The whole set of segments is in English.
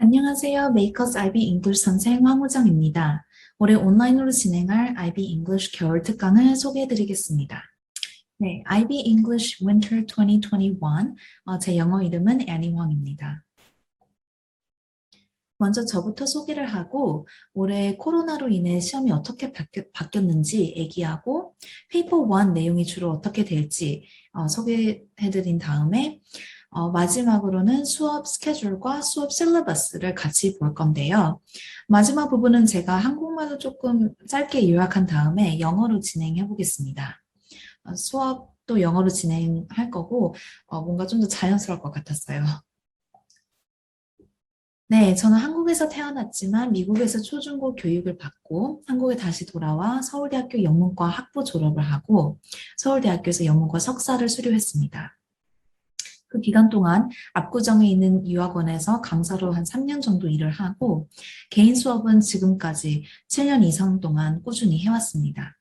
안녕하세요. 메이커스 IB 잉글리시 선생 황우정입니다. 올해 온라인으로 진행할 IB 잉글리시 겨울 특강을 소개해드리겠습니다. 네, IB English Winter 2021. 제 영어 이름은 애니 황입니다. 먼저 저부터 소개를 하고 올해 코로나로 인해 시험이 어떻게 바뀌었는지 얘기하고 페이퍼 1 내용이 주로 어떻게 될지 소개해드린 다음에 마지막으로는 수업 스케줄과 수업 실러버스를 같이 볼 건데요. 마지막 부분은 제가 한국말로 조금 짧게 요약한 다음에 영어로 진행해 보겠습니다. 수업도 영어로 진행할 거고 뭔가 좀 더 자연스러울 것 같았어요. 네, 저는 한국에서 태어났지만 미국에서 초중고 교육을 받고 한국에 다시 돌아와 서울대학교 영문과 학부 졸업을 하고 서울대학교에서 영문과 석사를 수료했습니다. 그 기간 동안 압구정에 있는 유학원에서 강사로 한 3년 정도 일을 하고 개인 수업은 지금까지 7년 이상 동안 꾸준히 해왔습니다.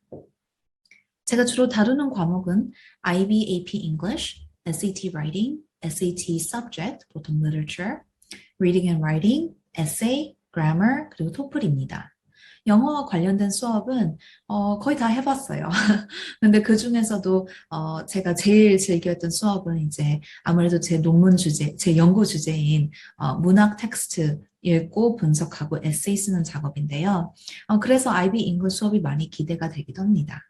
제가 주로 다루는 과목은 IB AP English, SAT Writing, SAT Subject, 보통 Literature, Reading and Writing, Essay, Grammar, 그리고 토플입니다. 영어와 관련된 수업은 거의 다 해봤어요. 근데 그 중에서도 제가 제일 즐겼던 수업은 이제 아무래도 제 논문 주제, 제 연구 주제인 문학 텍스트 읽고 분석하고 에세이 쓰는 작업인데요. 그래서 IB 잉글리시 수업이 많이 기대가 되기도 합니다.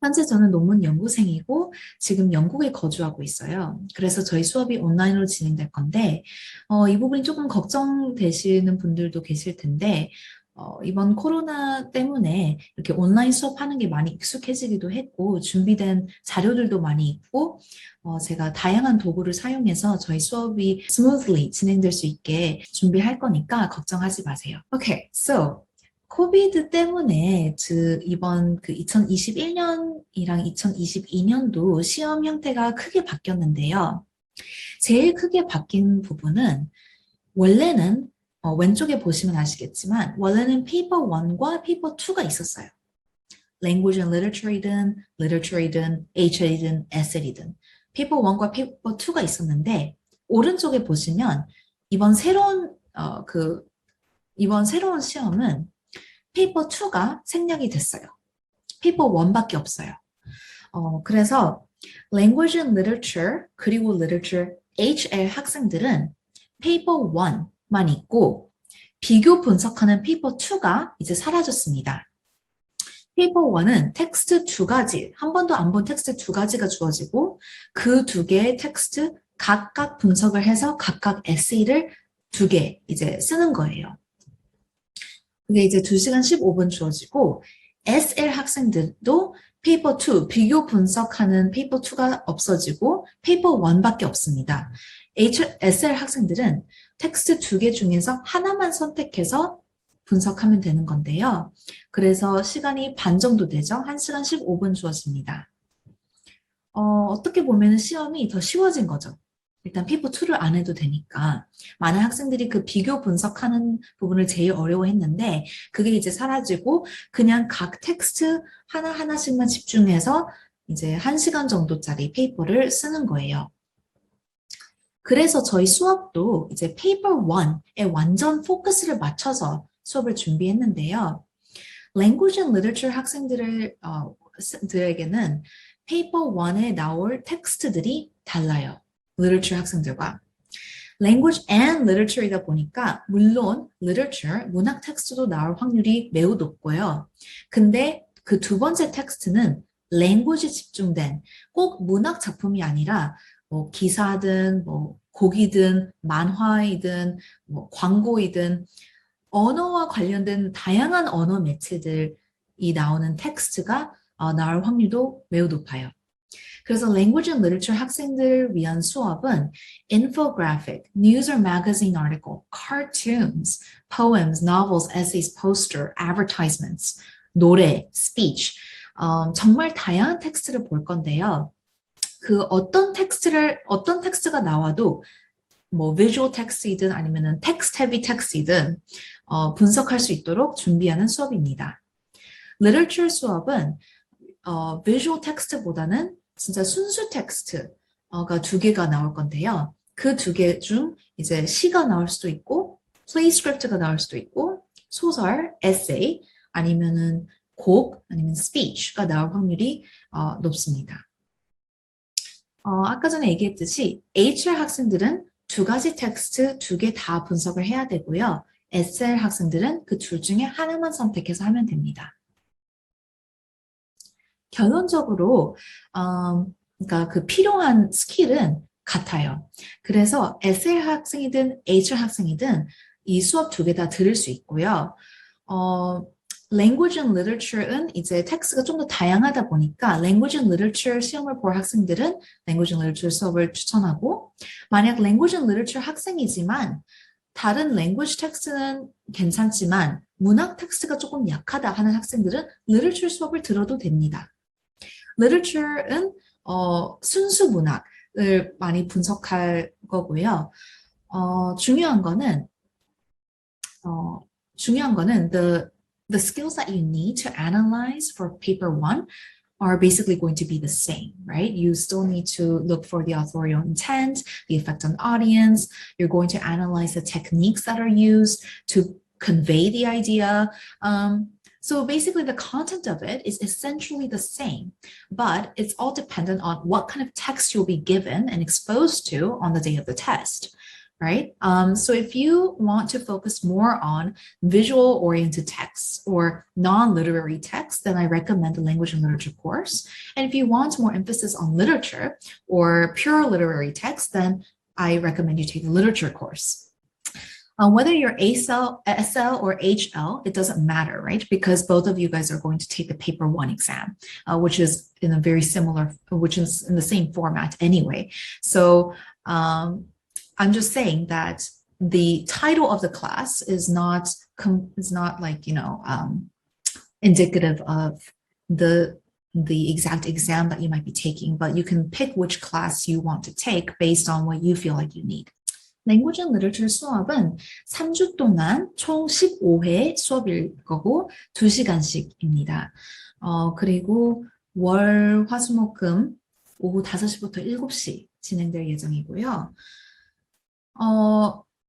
현재 저는 논문 연구생이고 지금 영국에 거주하고 있어요. 그래서 저희 수업이 온라인으로 진행될 건데 이 부분이 조금 걱정되시는 분들도 계실 텐데 이번 코로나 때문에 이렇게 온라인 수업하는 게 많이 익숙해지기도 했고 준비된 자료들도 많이 있고 제가 다양한 도구를 사용해서 저희 수업이 smoothly 진행될 수 있게 준비할 거니까 걱정하지 마세요. Okay, so 코비드 때문에 이번 2021년이랑 2022년도 시험 형태가 크게 바뀌었는데요. 제일 크게 바뀐 부분은 원래는 왼쪽에 보시면 아시겠지만 원래는 페이퍼 1과 페이퍼 2가 있었어요. Language and Literature이든 HL이든 SL이든 페이퍼 1과 페이퍼 2가 있었는데 오른쪽에 보시면 이번 새로운 시험은 페이퍼 2가 생략이 됐어요. 페이퍼 1밖에 없어요. 그래서 Language and Literature 그리고 Literature HL 학생들은 페이퍼 1만 있고 비교 분석하는 페이퍼 2가 이제 사라졌습니다. 페이퍼 1은 텍스트 2가지, 한 번도 안 본 텍스트 2가지가 주어지고 그 2개의 텍스트 각각 분석을 해서 각각 에세이를 2개 이제 쓰는 거예요. 그게 이제 2시간 15분 주어지고 SL 학생들도 페이퍼 2, 비교 분석하는 페이퍼 2가 없어지고 페이퍼 1밖에 없습니다. SL 학생들은 텍스트 2개 중에서 하나만 선택해서 분석하면 되는 건데요. 그래서 시간이 반 정도 되죠. 1시간 15분 주어집니다. 어떻게 보면 시험이 더 쉬워진 거죠. 일단 페이퍼 2를 안 해도 되니까 많은 학생들이 그 비교 분석하는 부분을 제일 어려워했는데 그게 이제 사라지고 그냥 각 텍스트 하나하나씩만 집중해서 이제 1시간 정도짜리 페이퍼를 쓰는 거예요. 그래서 저희 수업도 이제 페이퍼 1에 완전 포커스를 맞춰서 수업을 준비했는데요. Language and Literature 학생들에게는 페이퍼 1에 나올 텍스트들이 달라요. Literature 학생들과. Language and Literature이다 보니까 물론 Literature, 문학 텍스트도 나올 확률이 매우 높고요. 근데 그 두 번째 텍스트는 Language에 집중된 꼭 문학 작품이 아니라 뭐 기사든 뭐 곡이든 만화이든 뭐 광고이든 언어와 관련된 다양한 언어 매체들이 나오는 텍스트가 나올 확률도 매우 높아요. 그래서 Language and Literature 학생들을 위한 수업은 infographic, news or magazine article, cartoons, poems, novels, essays, poster, advertisements, 노래, speech, 정말 다양한 텍스트를 볼 건데요. 그 어떤 텍스트가 나와도 뭐 visual 텍스트이든 아니면은 text heavy 텍스트이든 분석할 수 있도록 준비하는 수업입니다. Literature 수업은 visual 텍스트보다는 진짜 순수 텍스트가 2개가 나올 건데요. 그 2개 중 이제 시가 나올 수도 있고 play script가 나올 수도 있고 소설, essay, 아니면은 곡, 아니면 speech가 나올 확률이 높습니다. 아까 전에 얘기했듯이 HL 학생들은 두 가지 텍스트 두 개 다 분석을 해야 되고요. SL 학생들은 그 둘 중에 하나만 선택해서 하면 됩니다. 결론적으로 그러니까 그 필요한 스킬은 같아요. 그래서 SL 학생이든 HL 학생이든 이 수업 두 개 다 들을 수 있고요. Language and Literature은 이제 텍스트가 좀 더 다양하다 보니까 Language and Literature 시험을 볼 학생들은 Language and Literature 수업을 추천하고 만약 Language and Literature 학생이지만 다른 language 텍스트는 괜찮지만 문학 텍스트가 조금 약하다 하는 학생들은 Literature 수업을 들어도 됩니다. Literature은 순수 문학을 많이 분석할 거고요. 중요한 거는 the skills that you need to analyze for paper 1 are basically going to be the same, right? You still need to look for the authorial intent, the effect on audience. You're going to analyze the techniques that are used to convey the idea. So basically the content of it is essentially the same, but it's all dependent on what kind of text you'll be given and exposed to on the day of the test. Right? So if you want to focus more on visual-oriented texts or non-literary texts, then I recommend the Language and Literature course. And if you want more emphasis on literature or pure literary text, then I recommend you take the literature course. Whether you're SL or HL, it doesn't matter, right? Because both of you guys are going to take the paper 1 exam, which is in the same format anyway. So, I'm just saying that the title of the class is not like, indicative of the exact exam that you might be taking, but you can pick which class you want to take based on what you feel like you need. Language and Literature 수업은 3주 동안 총 15회 수업일 거고 2시간씩입니다. 그리고 월, 화, 수, 목, 금 오후 5시부터 7시 진행될 예정이고요.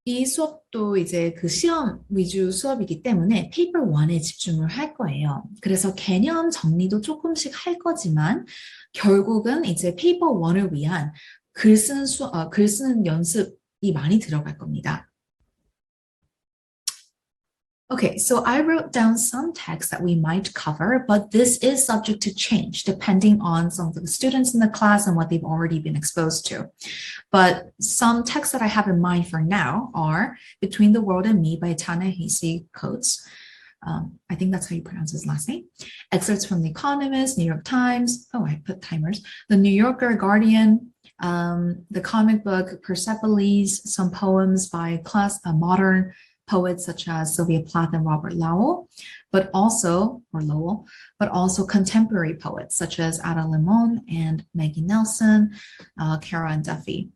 이 수업도 이제 그 시험 위주 수업이기 때문에 페이퍼 1에 집중을 할 거예요. 그래서 개념 정리도 조금씩 할 거지만 결국은 이제 페이퍼 1을 위한 글 쓰는 연습이 많이 들어갈 겁니다. Okay, so I wrote down some texts that we might cover, but this is subject to change depending on some of the students in the class and what they've already been exposed to. But some texts that I have in mind for now are Between the World and Me by Ta-Nehisi Coates. I think that's how you pronounce his last name. Excerpts from The Economist, New York Times. Oh, I put timers. The New Yorker, Guardian, the comic book Persepolis, some poems by modern poets such as Sylvia Plath and Robert Lowell, but also contemporary poets such as Ada Limon and Maggie Nelson, Kara and Duffy.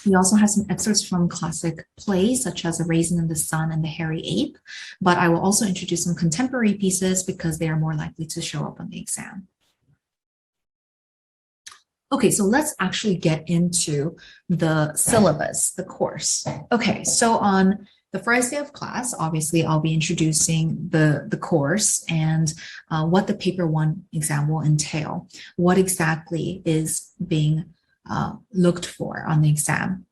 We also have some excerpts from classic plays such as A Raisin in the Sun and The Hairy Ape, but I will also introduce some contemporary pieces because they are more likely to show up on the exam. Okay, so let's actually get into the syllabus, the course. Okay, so on the first day of class, obviously, I'll be introducing the course and what the paper 1 exam will entail. What exactly is being looked for on the exam.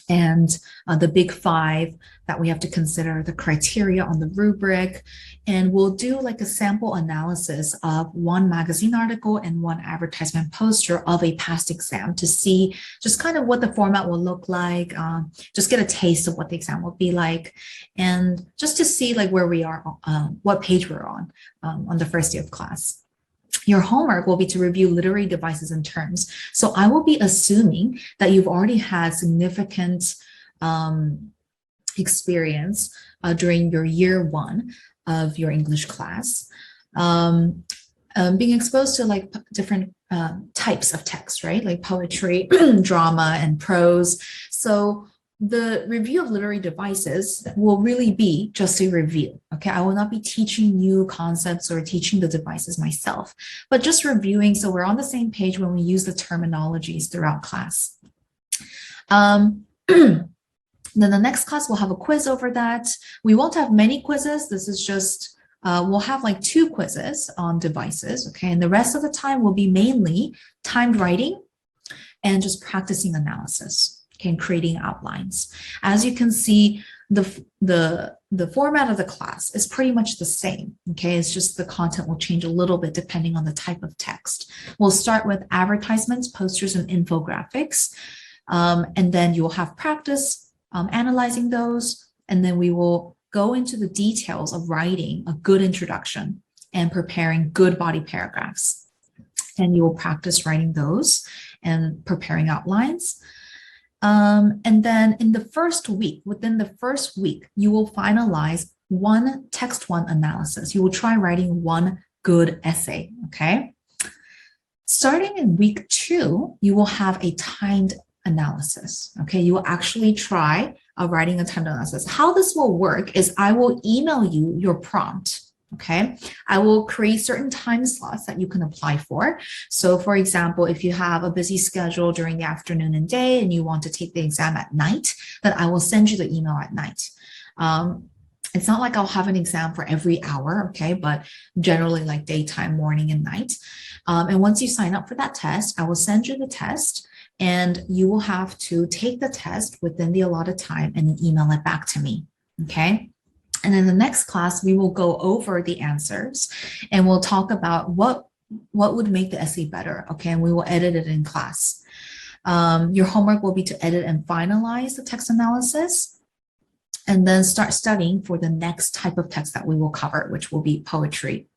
And the big 5 that we have to consider, the criteria on the rubric, and we'll do like a sample analysis of 1 magazine article and 1 advertisement poster of a past exam to see just kind of what the format will look like, just get a taste of what the exam will be like, and just to see like where we are, what page we're on the first day of class. Your homework will be to review literary devices and terms. So I will be assuming that you've already had significant experience during your year 1 of your English class, being exposed to like different types of text, right? Like poetry, drama, and prose. So the review of literary devices will really be just a review, okay? I will not be teaching new concepts or teaching the devices myself, but just reviewing so we're on the same page when we use the terminologies throughout class. Then the next class, we'll have a quiz over that. We won't have many quizzes. This is just, we'll have like 2 quizzes on devices, okay? And the rest of the time will be mainly timed writing and just practicing analysis, okay, and creating outlines. As you can see, the format of the class is pretty much the same, okay? It's just the content will change a little bit depending on the type of text. We'll start with advertisements, posters, and infographics, and then you'll have practice analyzing those, and then we will go into the details of writing a good introduction and preparing good body paragraphs. And you will practice writing those and preparing outlines. And then in the first week, within the first week, you will finalize one text one analysis. You will try writing one good essay, okay? Starting in week 2, you will have a timed analysis, okay? You will actually try writing a timed analysis. How this will work is I will email you your prompt, okay? I will create certain time slots that you can apply for. So for example, if you have a busy schedule during the afternoon and day and you want to take the exam at night, then I will send you the email at night. It's not like I'll have an exam for every hour, okay? But generally like daytime, morning, and night. And once you sign up for that test, I will send you the test, and you will have to take the test within the allotted time and then email it back to me, okay? And in the next class, we will go over the answers and we'll talk about what would make the essay better, okay? And we will edit it in class. Your homework will be to edit and finalize the text analysis and then start studying for the next type of text that we will cover, which will be poetry.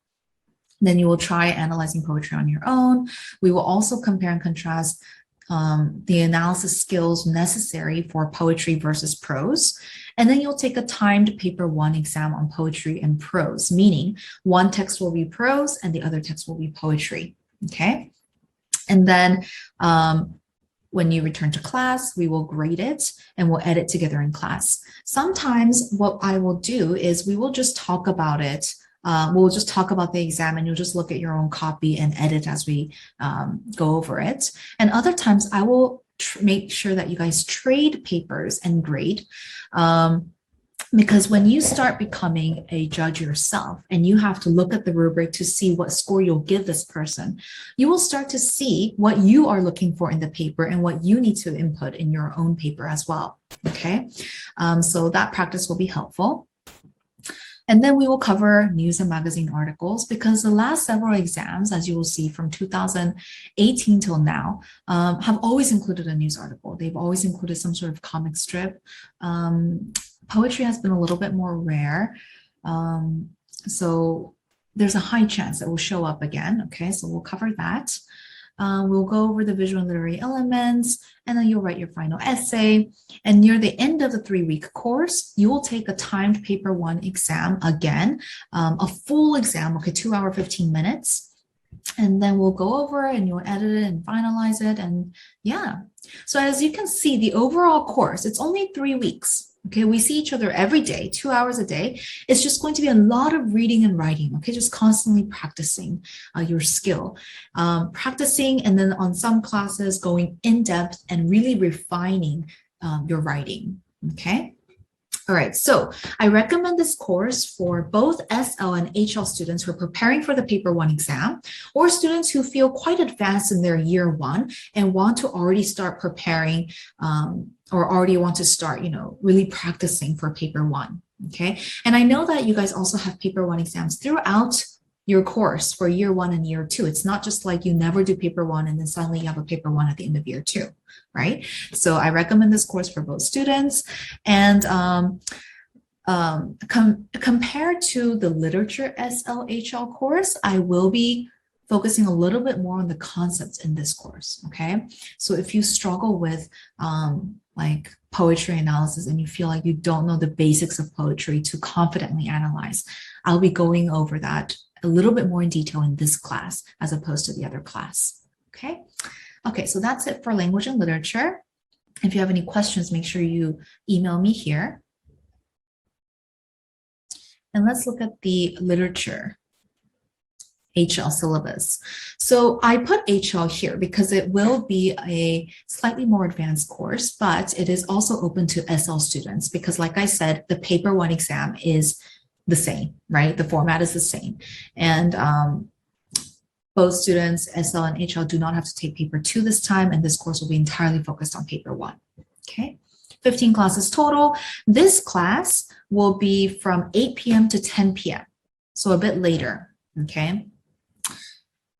Then you will try analyzing poetry on your own. We will also compare and contrast the analysis skills necessary for poetry versus prose. And then you'll take a timed paper 1 exam on poetry and prose, meaning one text will be prose and the other text will be poetry, okay? And then when you return to class, we will grade it and we'll edit together in class. Sometimes what I will do is we will just talk about it. We'll just talk about the exam and you'll just look at your own copy and edit as we go over it. And other times I will make sure that you guys trade papers and grade. Because when you start becoming a judge yourself and you have to look at the rubric to see what score you'll give this person, you will start to see what you are looking for in the paper and what you need to input in your own paper as well, okay? So that practice will be helpful. And then we will cover news and magazine articles because the last several exams, as you will see from 2018 till now, have always included a news article. They've always included some sort of comic strip. Poetry has been a little bit more rare. So there's a high chance that will show up again. Okay, so we'll cover that. We'll go over the visual and literary elements, and then you'll write your final essay. And near the end of the 3-week course, you will take a timed paper 1 exam again, a full exam, okay, 2 hours, 15 minutes. And then we'll go over and you'll edit it and finalize it. And yeah, so as you can see, the overall course, it's only 3 weeks. Okay, we see each other every day, 2 hours a day. It's just going to be a lot of reading and writing, okay, just constantly practicing your skill. Practicing, and then on some classes going in depth and really refining your writing, okay? All right, so I recommend this course for both SL and HL students who are preparing for the paper 1 exam, or students who feel quite advanced in their year 1 and want to already start preparing or already want to start, really practicing for paper 1, okay? And I know that you guys also have paper 1 exams throughout your course for year 1 and year 2. It's not just like you never do paper 1 and then suddenly you have a paper 1 at the end of year 2, right? So I recommend this course for both students. And compared to the literature SLHL course, I will be focusing a little bit more on the concepts in this course, okay? So if you struggle with like poetry analysis and you feel like you don't know the basics of poetry to confidently analyze, I'll be going over that a little bit more in detail in this class as opposed to the other class, okay? Okay, so that's it for language and literature. If you have any questions, make sure you email me here. And let's look at the literature HL syllabus. So I put HL here because it will be a slightly more advanced course, but it is also open to SL students because like I said, the paper one exam is the same, right? The format is the same. And both students, SL and HL, do not have to take paper 2 this time, and this course will be entirely focused on paper 1. Okay, 15 classes total. This class will be from 8 p.m. to 10 p.m., so a bit later. Okay.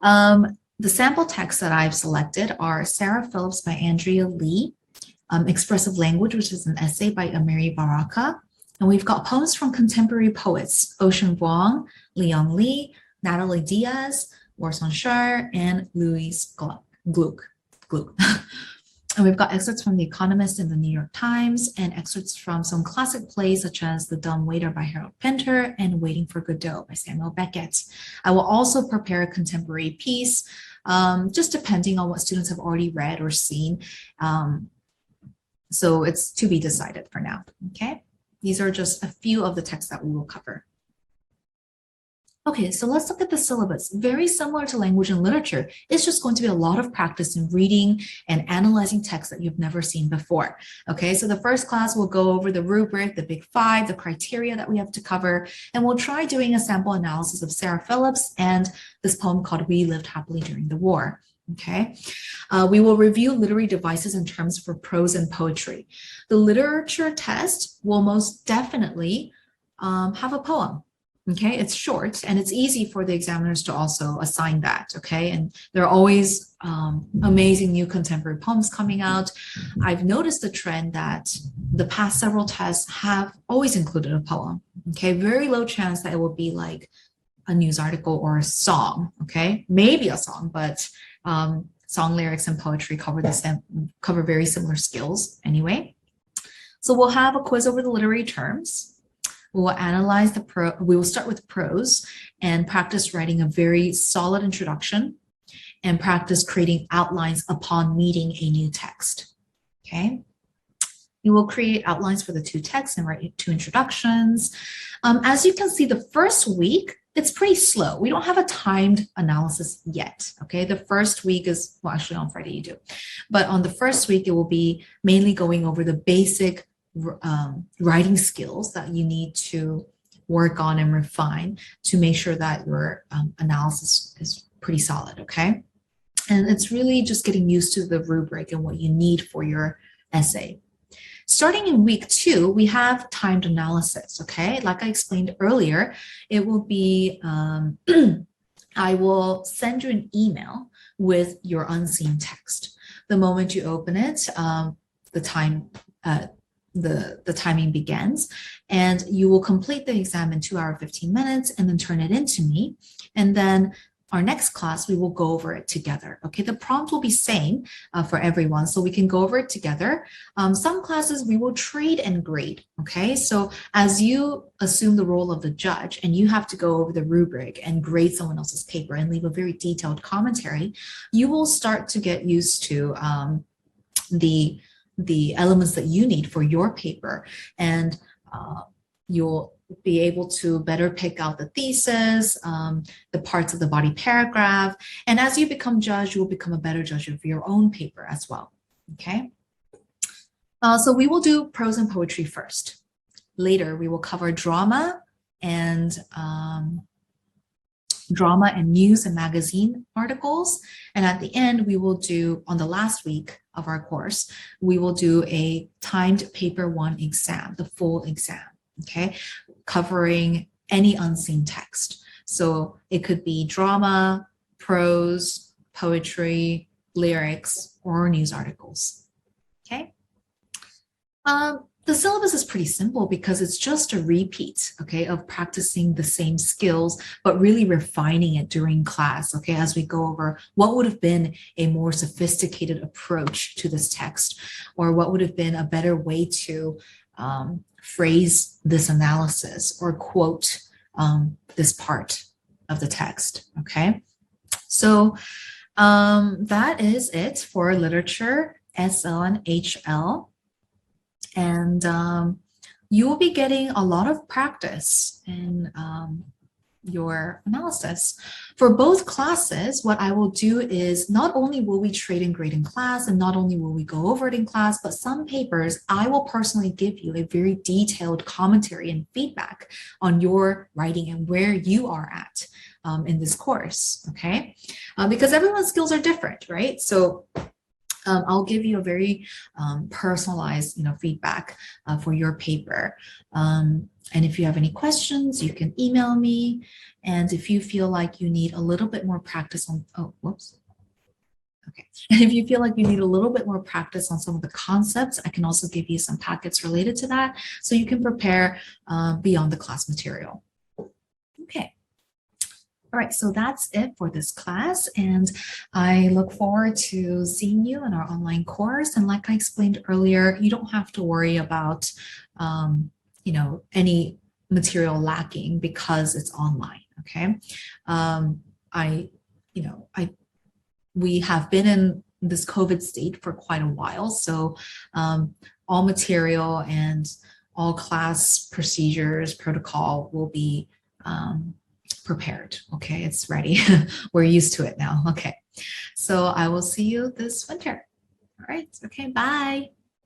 The sample texts that I've selected are Sarah Phillips by Andrea Lee, Expressive Language, which is an essay by Amiri Baraka, and we've got poems from contemporary poets, Ocean Vuong, Leon Lee, Natalie Diaz, Warsan Shar, and Louise Gluck. And we've got excerpts from The Economist and The New York Times, and excerpts from some classic plays such as The Dumb Waiter by Harold Pinter and Waiting for Godot by Samuel Beckett. I will also prepare a contemporary piece, just depending on what students have already read or seen. So it's to be decided for now, okay? These are just a few of the texts that we will cover. Okay, so let's look at the syllabus. Very similar to language and literature. It's just going to be a lot of practice in reading and analyzing texts that you've never seen before. Okay, so the first class will go over the rubric, the big 5, the criteria that we have to cover, and we'll try doing a sample analysis of Sarah Phillips and this poem called We Lived Happily During the War. Okay, we will review literary devices and terms for prose and poetry. The literature test will most definitely have a poem. Okay, it's short and it's easy for the examiners to also assign that. Okay, and there are always amazing new contemporary poems coming out. I've noticed the trend that the past several tests have always included a poem. Okay, very low chance that it will be like a news article or a song. Okay, maybe a song, but song lyrics and poetry cover very similar skills anyway. So we'll have a quiz over the literary terms. We will analyze we will start with prose and practice writing a very solid introduction and practice creating outlines upon meeting a new text. Okay. You will create outlines for the 2 texts and write 2 introductions. As you can see, the first week, it's pretty slow. We don't have a timed analysis yet. Okay. The first week is, well, actually on Friday you do, but on the first week, it will be mainly going over the basic writing skills that you need to work on and refine to make sure that your analysis is pretty solid, okay? And it's really just getting used to the rubric and what you need for your essay. Starting in week 2, we have timed analysis, okay? Like I explained earlier, it will be, I will send you an email with your unseen text. The moment you open it, the timing begins, and you will complete the exam in 2 hours, 15 minutes, and then turn it in to me. And then our next class, we will go over it together. Okay, the prompt will be same for everyone, so we can go over it together. Some classes we will trade and grade. Okay, so as you assume the role of the judge and you have to go over the rubric and grade someone else's paper and leave a very detailed commentary, you will start to get used to the elements that you need for your paper, and you'll be able to better pick out the thesis, the parts of the body paragraph, and as you become judge, you will become a better judge of your own paper as well, okay? So we will do prose and poetry first. Later, we will cover drama and news and magazine articles. And at the end, we will do, on the last week of our course, we will do a timed paper 1 exam, the full exam, okay? Covering any unseen text. So it could be drama, prose, poetry, lyrics, or news articles, okay? The syllabus is pretty simple because it's just a repeat, okay, of practicing the same skills, but really refining it during class, okay, as we go over what would have been a more sophisticated approach to this text, or what would have been a better way to phrase this analysis or quote this part of the text, okay? So that is it for literature, SL and HL. And you will be getting a lot of practice in your analysis. For both classes, what I will do is not only will we trade and grade in class, and not only will we go over it in class, but some papers I will personally give you a very detailed commentary and feedback on your writing and where you are at in this course, okay? Because everyone's skills are different, right? So I'll give you a very personalized, feedback for your paper. And if you have any questions, you can email me. And if you feel like you need a little bit more practice on, okay. And if you feel like you need a little bit more practice on some of the concepts, I can also give you some packets related to that so you can prepare beyond the class material. Okay. All right, so that's it for this class, and I look forward to seeing you in our online course. And like I explained earlier, you don't have to worry about, any material lacking because it's online. Okay, we have been in this COVID state for quite a while, so all material and all class procedures, protocol will be prepared. Okay, it's ready. We're used to it now. Okay, so I will see you this winter. All right. Okay, bye.